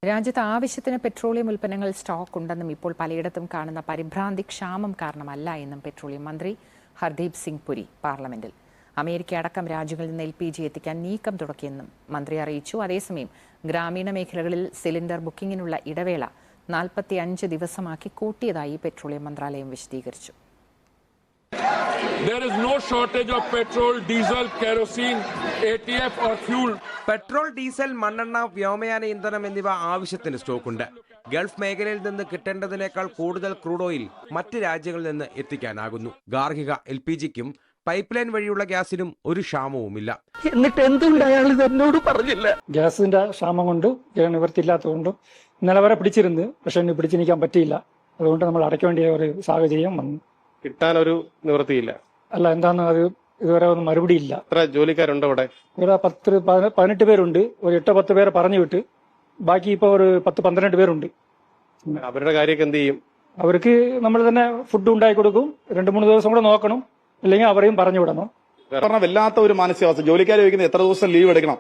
രാജ്യത്ത് ആവശ്യത്തിന് പെട്രോളിയം ഉൽപ്പന്നങ്ങൾ സ്റ്റോക്ക് ഉണ്ടെന്നും ഇപ്പോൾ പലയിടത്തും കാണുന്ന പരിഭ്രാന്തി ക്ഷാമം കാരണമല്ല എന്നും പെട്രോളിയം മന്ത്രി ഹർദീപ് സിംഗ് പുരി പാർലമെന്റിൽ. അമേരിക്ക അടക്കം രാജ്യങ്ങളിൽ നിന്ന് LPG എത്തിക്കാൻ നീക്കം തുടക്കിയെന്നും മന്ത്രി അറിയിച്ചു. അതേസമയം ഗ്രാമീണ മേഖലകളിൽ സിലിണ്ടർ ബുക്കിംഗിനുള്ള ഇടവേള 45 ദിവസമാക്കി കൂട്ടിയതായി പെട്രോളിയം മന്ത്രാലയം വിശദീകരിച്ചു. There is no shortage of petrol, diesel, kerosene, ATF or fuel. Petrol, diesel, മണ്ണെണ്ണ, വ്യോമയാന ഇന്ധനം എന്നിവ ആവശ്യത്തിന് സ്റ്റോക്കുണ്ട്. ഗൾഫ് മേഖലയിൽ നിന്ന് കിട്ടേണ്ടതിനേക്കാൾ കൂടുതൽ ക്രൂഡ് ഓയിൽ മറ്റ് രാജ്യങ്ങളിൽ നിന്ന് എത്തിക്കാനാകുന്നു. ഗാർഹിക LPGക്കും പൈപ്പ് ലൈൻ വഴിയുള്ള ഗ്യാസിനും ഒരു ക്ഷാമവുമില്ല. എന്നിട്ട് എന്തുകൊണ്ട് അയാൾ ഇത് എന്നോട് പറഞ്ഞില്ല? ഗ്യാസിന്റെ ക്ഷാമം കൊണ്ട് നിവർത്തിയില്ലാത്തതുകൊണ്ടും ഇന്നലെ വരെ പിടിച്ചിരുന്നു, പക്ഷെ പിടിച്ചു നിൽക്കാൻ പറ്റിയില്ല. അതുകൊണ്ട് നമ്മൾ അടയ്ക്കേണ്ട ഒരു സാഹചര്യം വന്നു. കിട്ടാനൊരു നിവൃത്തിയില്ല. അല്ല, എന്താന്ന് അത് ഇതുവരെ ഒന്നും മറുപടിയില്ല. എത്ര ജോലിക്കാരുണ്ട് ഇവിടെ? ഇവിടെ 18 പേരുണ്ട്. ഒരു 8-10 പേരെ പറഞ്ഞു വിട്ട് ബാക്കി ഇപ്പൊ ഒരു 10-12 പേരുണ്ട്. അവരുടെ കാര്യമൊക്കെ എന്ത് ചെയ്യും? അവർക്ക് നമ്മൾ തന്നെ ഫുഡ് ഉണ്ടാക്കി കൊടുക്കും. 2-3 ദിവസം കൂടെ നോക്കണം, അല്ലെങ്കിൽ അവരെയും പറഞ്ഞു വിടണം. വല്ലാത്ത ഒരു മാനസികാവസ്ഥ. ജോലിക്കാർ ചോദിക്കുന്നത് എത്ര ദിവസം ലീവ് എടുക്കണം,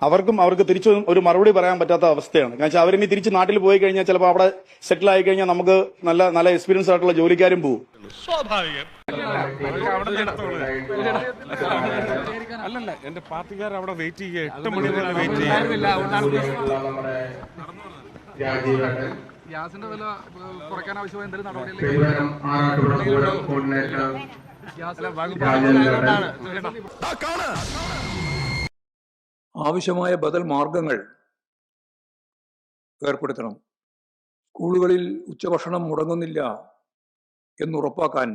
അവർക്ക് തിരിച്ചു ഒരു മറുപടി പറയാൻ പറ്റാത്ത അവസ്ഥയാണ്. കാരണം വെച്ചാൽ അവരിനി തിരിച്ച് നാട്ടിൽ പോയി കഴിഞ്ഞാൽ ചിലപ്പോൾ അവിടെ സെറ്റിൽ ആയി കഴിഞ്ഞാൽ നമുക്ക് നല്ല എക്സ്പീരിയൻസ് ആയിട്ടുള്ള ജോലിക്കാരും പോകും. അല്ലല്ല, എന്റെ പാർട്ടിക്കാർ അവിടെ വെയിറ്റ് ചെയ്യുക, 8 മണി വരെ വെയിറ്റ് ചെയ്യുക. ഗ്യാസിന്റെ വില കുറയ്ക്കാൻ ആവശ്യമായ എന്തെങ്കിലും നടപടി ആവശ്യമായ ബദൽ മാർഗങ്ങൾ ഏർപ്പെടുത്തണം. സ്കൂളുകളിൽ ഉച്ചഭക്ഷണം മുടങ്ങുന്നില്ല എന്നുറപ്പാക്കാൻ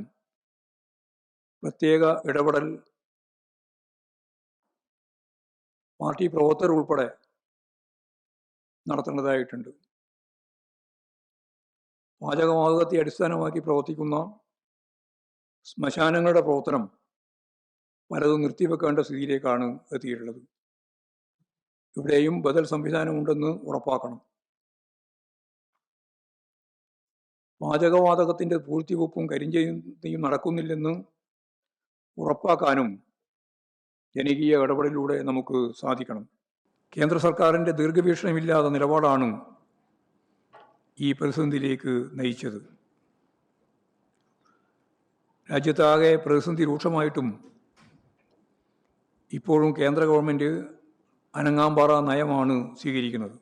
പ്രത്യേക ഇടപെടൽ പാർട്ടി പ്രവർത്തകർ ഉൾപ്പെടെ നടത്തേണ്ടതായിട്ടുണ്ട്. പാചകവാതകത്തെ അടിസ്ഥാനമാക്കി പ്രവർത്തിക്കുന്ന ശ്മശാനങ്ങളുടെ പ്രവർത്തനം പലതും നിർത്തിവെക്കേണ്ട സ്ഥിതിയിലേക്കാണ് എത്തിയിട്ടുള്ളത്. ഇവിടെയും ബദൽ സംവിധാനമുണ്ടെന്ന് ഉറപ്പാക്കണം. പാചകവാതകത്തിൻ്റെ പൂഴ്ത്തിവെപ്പും കരിഞ്ചന്തയും നടക്കുന്നില്ലെന്ന് ഉറപ്പാക്കാനും ജനകീയ ഇടപെടലിലൂടെ നമുക്ക് സാധിക്കണം. കേന്ദ്ര സർക്കാരിൻ്റെ ദീർഘവീക്ഷണമില്ലാത്ത നിലപാടാണ് ഈ പ്രതിസന്ധിയിലേക്ക് നയിച്ചത്. രാജ്യത്താകെ പ്രതിസന്ധി രൂക്ഷമായിട്ടും ഇപ്പോഴും കേന്ദ്ര ഗവൺമെൻറ് അനങ്ങാമ്പാറ നയമാണ് സ്വീകരിക്കുന്നത്.